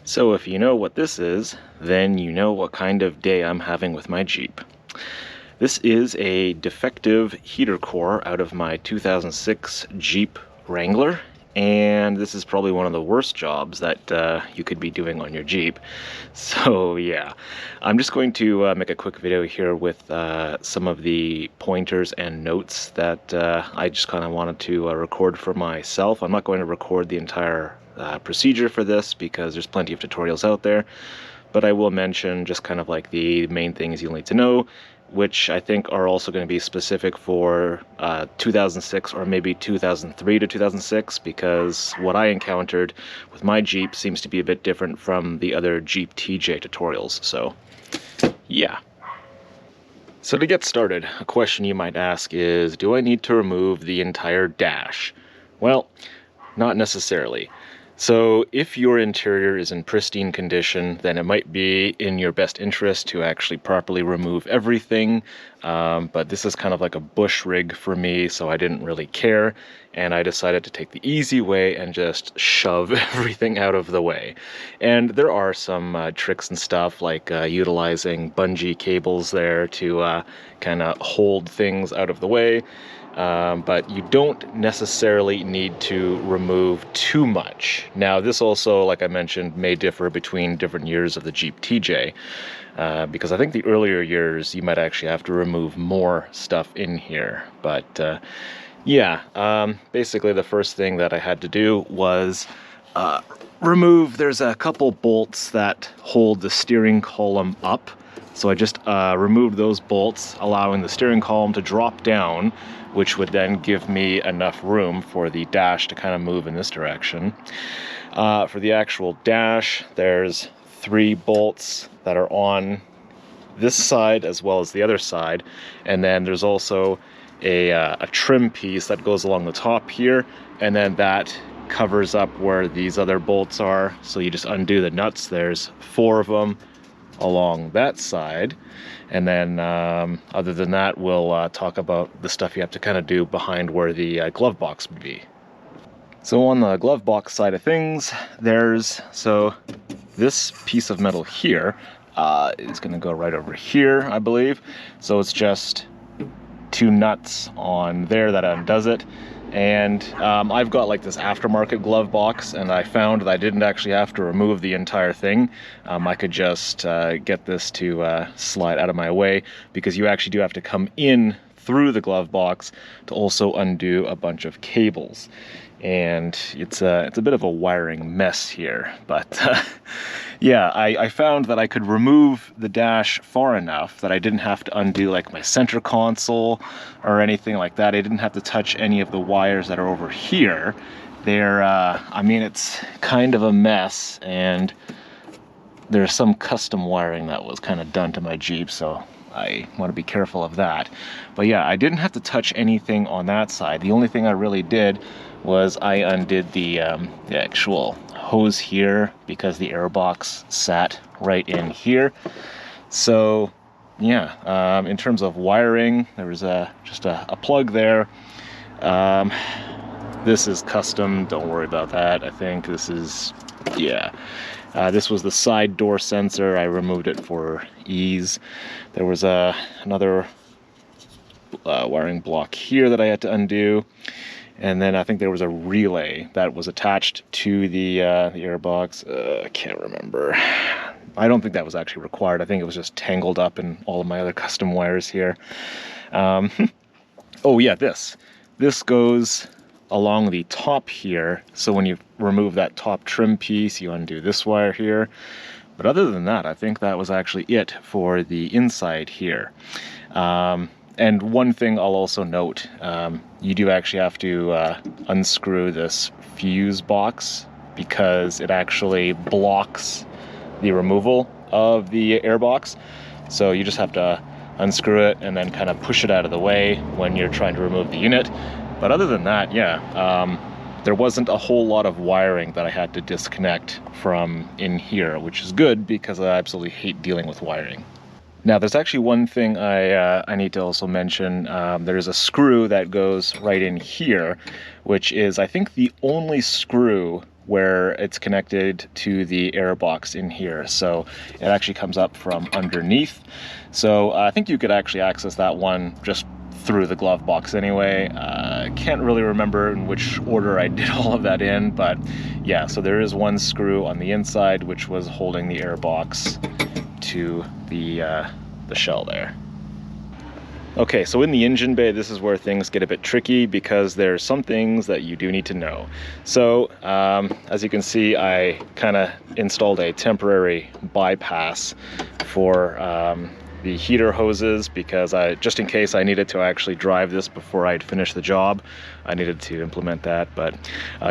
So if you know what this is, then you know what kind of day I'm having with my Jeep. This is a defective heater core out of my 2006 Jeep Wrangler, and this is probably one of the worst jobs that you could be doing on your Jeep. So yeah, I'm just going to make a quick video here with some of the pointers and notes that I just kind of wanted to record for myself. I'm not going to record the entire procedure for this because there's plenty of tutorials out there, but I will mention just kind of like the main things you'll need to know, which I think are also going to be specific for 2006 or maybe 2003 to 2006, because what I encountered with my Jeep seems to be a bit different from the other Jeep TJ tutorials. So yeah. So to get started, a question you might ask is, do I need to remove the entire dash? Well, not necessarily. So if your interior is in pristine condition, then it might be in your best interest to actually properly remove everything. But this is kind of like a bush rig for me, so I didn't really care. And I decided to take the easy way and just shove everything out of the way. And there are some tricks and stuff, like utilizing bungee cables there to kind of hold things out of the way. But you don't necessarily need to remove too much. Now, this also, like I mentioned, may differ between different years of the Jeep TJ, because I think the earlier years you might actually have to remove more stuff in here. But yeah, basically the first thing that I had to do was there's a couple bolts that hold the steering column up. So I just removed those bolts, allowing the steering column to drop down, which would then give me enough room for the dash to kind of move in this direction. For the actual dash, there's 3 bolts that are on this side as well as the other side, and then there's also a trim piece that goes along the top here, and then that covers up where these other bolts are. So you just undo the nuts. There's 4 of them along that side, and then other than that, we'll talk about the stuff you have to kind of do behind where the glove box would be. So on the glove box side of things, there's this piece of metal here is going to go right over here, I believe. So it's just 2 nuts on there that undoes it. And I've got like this aftermarket glove box, and I found that I didn't actually have to remove the entire thing. I could just get this to slide out of my way, because you actually do have to come in through the glove box to also undo a bunch of cables. And it's a bit of a wiring mess here, but yeah, I found that I could remove the dash far enough that I didn't have to undo like my center console or anything like that. I didn't have to touch any of the wires that are over here. They're, I mean, it's kind of a mess, and there's some custom wiring that was kind of done to my Jeep, so I want to be careful of that. But yeah, I didn't have to touch anything on that side. The only thing I really did was I undid the actual hose here, because the airbox sat right in here. So yeah, in terms of wiring, there was just a plug there. This is custom, don't worry about that. I think this is, yeah. This was the side door sensor. I removed it for ease. There was another wiring block here that I had to undo. And then I think there was a relay that was attached to the airbox. I can't remember. I don't think that was actually required. I think it was just tangled up in all of my other custom wires here. Oh yeah, this goes along the top here. So when you remove that top trim piece, you undo this wire here. But other than that, I think that was actually it for the inside here. And one thing I'll also note, you do actually have to unscrew this fuse box, because it actually blocks the removal of the airbox. So you just have to unscrew it and then kind of push it out of the way when you're trying to remove the unit. But other than that, yeah, there wasn't a whole lot of wiring that I had to disconnect from in here, which is good, because I absolutely hate dealing with wiring. Now, there's actually one thing I need to also mention. There's a screw that goes right in here, which is, I think, the only screw where it's connected to the air box in here. So it actually comes up from underneath. So I think you could actually access that one just through the glove box anyway. I can't really remember in which order I did all of that in, but yeah, so there is one screw on the inside which was holding the air box to the shell there. Okay, so in the engine bay, this is where things get a bit tricky because there's some things that you do need to know. So as you can see, I kind of installed a temporary bypass for the heater hoses because just in case I needed to actually drive this before I'd finish the job, I needed to implement that. But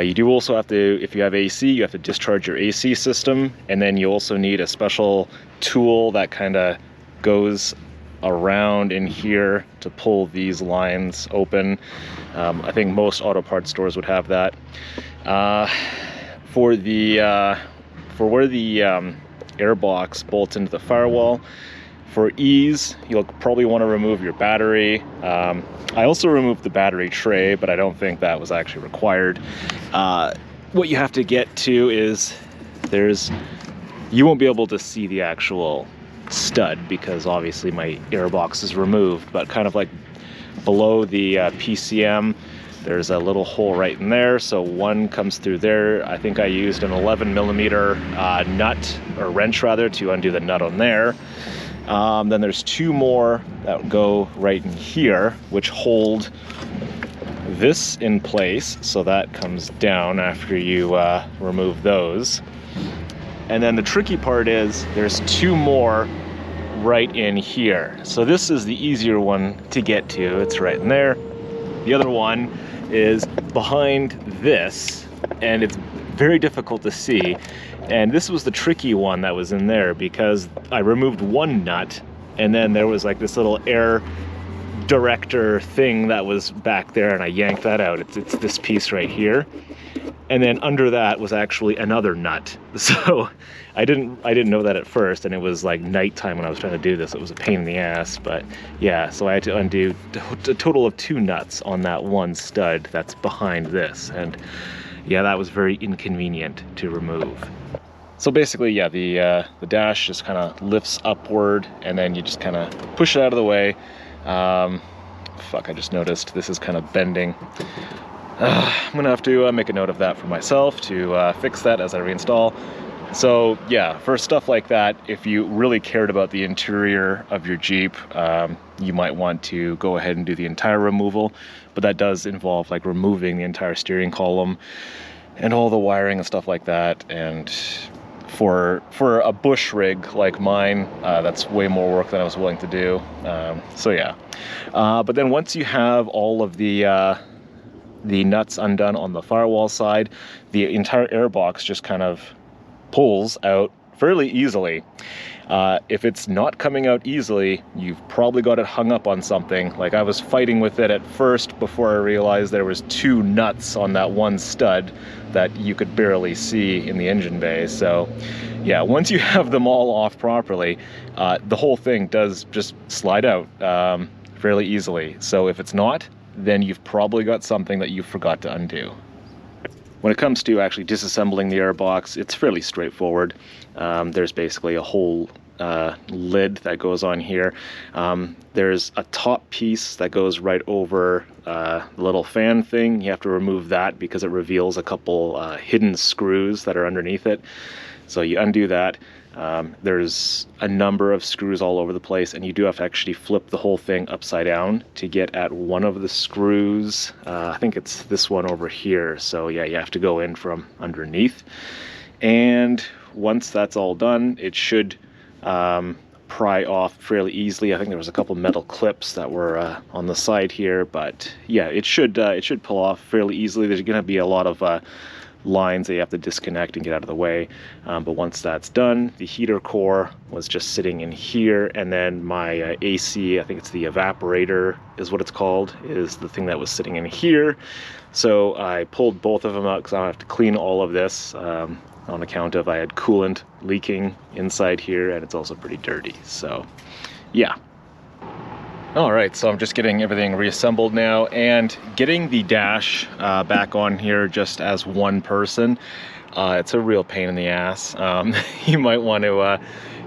you do also have to, if you have AC, you have to discharge your AC system, and then you also need a special tool that kind of goes around in here to pull these lines open. I think most auto parts stores would have that. For where the air box bolts into the firewall, for ease, you'll probably want to remove your battery. I also removed the battery tray, but I don't think that was actually required. What you have to get to is you won't be able to see the actual stud because obviously my air box is removed, but kind of like below the PCM, there's a little hole right in there, so one comes through there. I think I used an 11mm nut, or wrench rather, to undo the nut on there. Then there's two more that go right in here, which hold this in place, so that comes down after you remove those. And then the tricky part is there's two more right in here. So this is the easier one to get to. It's right in there. The other one is behind this, and it's very difficult to see. And this was the tricky one that was in there because I removed one nut, and then there was like this little air director thing that was back there, and I yanked that out. It's this piece right here. And then under that was actually another nut. So I didn't know that at first, and it was like nighttime when I was trying to do this. It was a pain in the ass, but yeah, so I had to undo a total of two nuts on that one stud that's behind this. And yeah, that was very inconvenient to remove. So basically, yeah, the dash just kind of lifts upward, and then you just kind of push it out of the way. Fuck, I just noticed this is kind of bending. I'm gonna have to make a note of that for myself to fix that as I reinstall. So yeah, for stuff like that, if you really cared about the interior of your Jeep, you might want to go ahead and do the entire removal, but that does involve like removing the entire steering column and all the wiring and stuff like that. And for a bush rig like mine, that's way more work than I was willing to do. So yeah, but then once you have all of the nuts undone on the firewall side, the entire air box just kind of pulls out fairly easily. If it's not coming out easily, you've probably got it hung up on something. Like I was fighting with it at first before I realized there was two nuts on that one stud that you could barely see in the engine bay. So yeah, once you have them all off properly, the whole thing does just slide out fairly easily. So if it's not, then you've probably got something that you forgot to undo. When it comes to actually disassembling the air box, it's fairly straightforward. There's basically a whole lid that goes on here. There's a top piece that goes right over the little fan thing. You have to remove that because it reveals a couple hidden screws that are underneath it. So you undo that. There's a number of screws all over the place, and you do have to actually flip the whole thing upside down to get at one of the screws. I think it's this one over here. So yeah, you have to go in from underneath. And once that's all done, it should pry off fairly easily. I think there was a couple metal clips that were on the side here, but yeah, it should pull off fairly easily. There's going to be a lot of lines that you have to disconnect and get out of the way, but once that's done, the heater core was just sitting in here, and then my AC, I think it's the evaporator is what it's called, is the thing that was sitting in here. So I pulled both of them out because I don't have to clean all of this on account of I had coolant leaking inside here, and it's also pretty dirty. So yeah. All right, so I'm just getting everything reassembled now and getting the dash back on here just as one person. It's a real pain in the ass. You might want to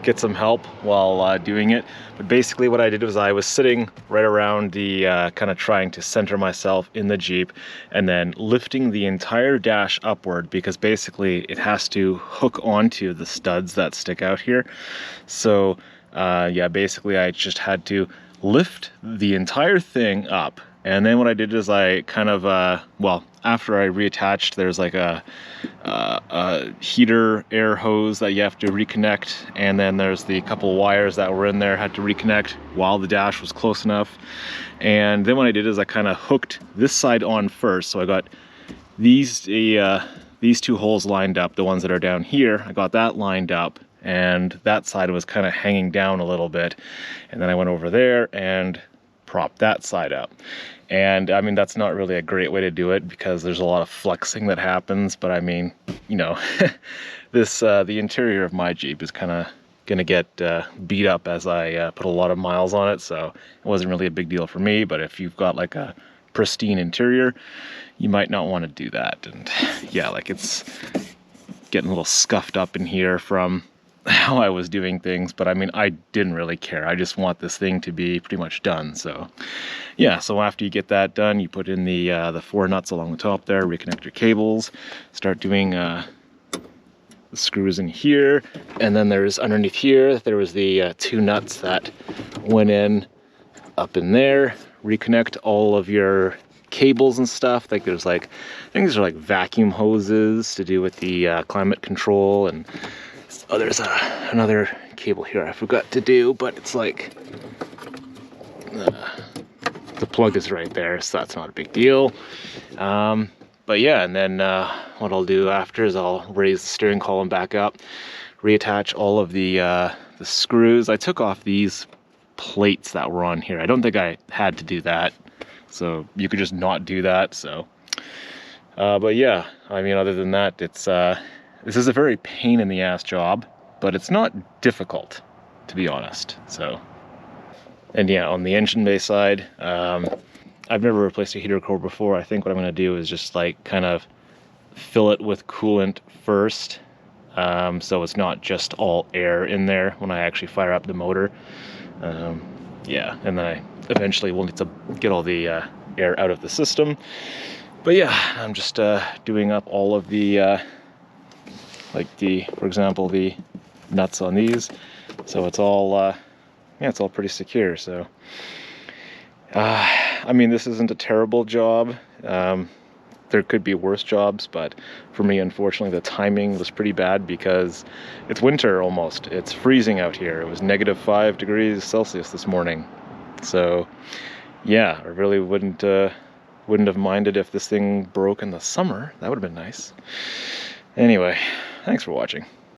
get some help while doing it. But basically what I did was I was sitting right around the kind of trying to center myself in the Jeep and then lifting the entire dash upward, because basically it has to hook onto the studs that stick out here. So yeah, basically I just had to lift the entire thing up. And then what I did is I kind of, well, after I reattached, there's like a heater air hose that you have to reconnect. And then there's the couple wires that were in there, had to reconnect while the dash was close enough. And then what I did is I kind of hooked this side on first. So I got these two holes lined up, the ones that are down here. I got that lined up, and that side was kind of hanging down a little bit. And then I went over there and prop that side up. And I mean, that's not really a great way to do it because there's a lot of flexing that happens, but I mean, you know, this the interior of my Jeep is kind of gonna get beat up as I put a lot of miles on it, so it wasn't really a big deal for me. But if you've got like a pristine interior, you might not want to do that. And yeah, like it's getting a little scuffed up in here from how I was doing things, but I mean, I didn't really care. I just want this thing to be pretty much done. So yeah, so after you get that done, you put in the 4 nuts along the top there, reconnect your cables, start doing the screws in here, and then there's underneath here, there was the 2 nuts that went in up in there. Reconnect all of your cables and stuff. Like there's like, I think these are like vacuum hoses to do with the climate control. And oh, there's another cable here I forgot to do, but it's like the plug is right there, so that's not a big deal. But yeah, and then what I'll do after is I'll raise the steering column back up, reattach all of the screws. I took off these plates that were on here. I don't think I had to do that, so you could just not do that. So but yeah, I mean, other than that, it's this is a very pain in the ass job, but it's not difficult, to be honest. So, and yeah, on the engine bay side, I've never replaced a heater core before. I think what I'm going to do is just like kind of fill it with coolant first, so it's not just all air in there when I actually fire up the motor. Yeah, and then I eventually will need to get all the air out of the system. But yeah, I'm just doing up all of the like for example, the nuts on these, so it's all yeah, it's all pretty secure. So I mean, this isn't a terrible job. There could be worse jobs, but for me, unfortunately, the timing was pretty bad because it's winter almost. It's freezing out here. It was -5 degrees Celsius this morning. So yeah, I really wouldn't have minded if this thing broke in the summer. That would have been nice. Anyway, thanks for watching.